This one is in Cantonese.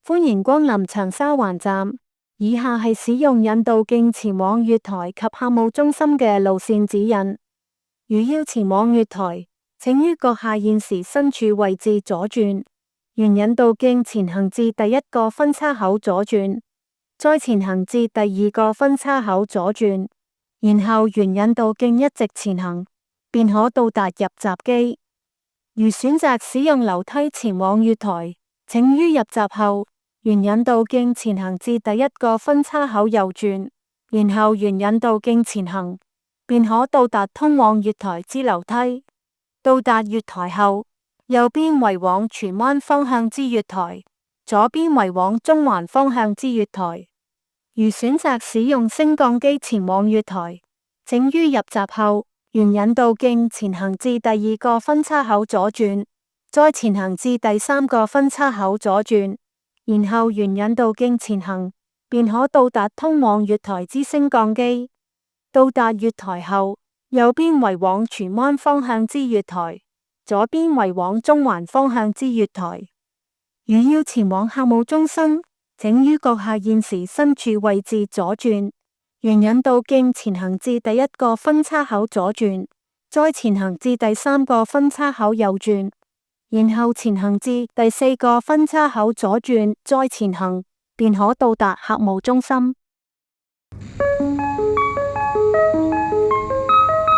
歡迎光臨長沙灣站，以下係使用引導徑前往月台及客務中心嘅路線指引。如要前往月台，請於閣下現時身處位置左轉，沿引導徑前行至第一個分叉口左轉，再前行至第二個分叉口左轉，然後沿引導徑一直前行，便可到達入閘機。如選擇使用樓梯前往月台，請於入閘後沿引導徑前行至第一個分叉口右轉，然後沿引導徑前行，便可到達通往月台之樓梯。到達月台後，右邊為往荃灣方向之月台，左邊為往中環方向之月台。如選擇使用升降機前往月台，請於入閘後沿引導徑前行至第二個分叉口左轉，再前行至第三個分叉口左轉，然後沿引導徑前行，便可到達通往月台之升降機。到達月台後，右邊為往荃灣方向之月台，左邊為往中環方向之月台。如要前往客務中心，請於閣下現時身處位置左轉，沿引導徑前行至第一個分叉口左轉，再前行至第三個分叉口右轉，然後前行至第四個分叉口左轉，再前行，便可到達客務中心。